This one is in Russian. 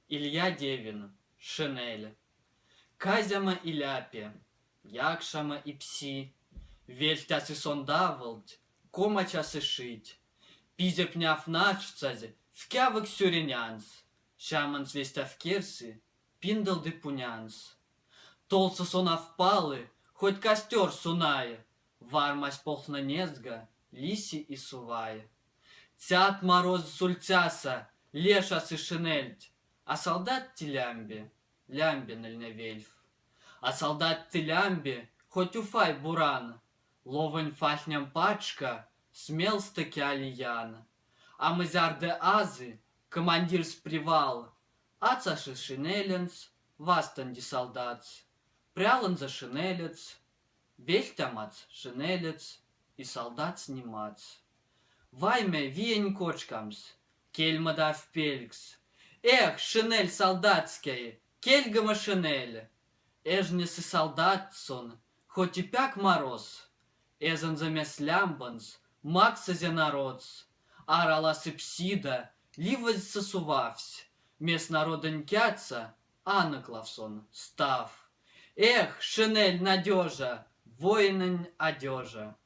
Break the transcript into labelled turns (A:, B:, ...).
A: Илья Девин, шинель. Казяма и ляпе, якшама и пси, вельтясы сондаволдь, комачасы шить. Пизе пняв начцазе, вкявык сюренянс, шаман свестя в керсы, пиндал де пунянс. Толца сона впалы, хоть костер сунае, вармась полхна незга, лиси и сувае. Цят мороз сульцяса, лешасы шинельть, а солдат телямбе, лямбе вельф. А солдат телямбе, хоть уфай буран, ловень фахням пачка, смел стаки алиян. А мызярде азы, командир с привал, ацаши шинеленц, вастанди солдац, прялан за шинелец, вельтямац шинелец и солдат снимац. Вайме виень кочкамс, кельмада в пелькс. Эх, шинель солдатская, кельгама шинель. Эжнесы солдатсон, хоть и пяк мороз. Эзан замес лямбанс, макса народс. Араласы псида, ливоз сосувавсь. Мес народенькяца, Анна Клавсон, став. Эх, шинель надежа, воинень одежа.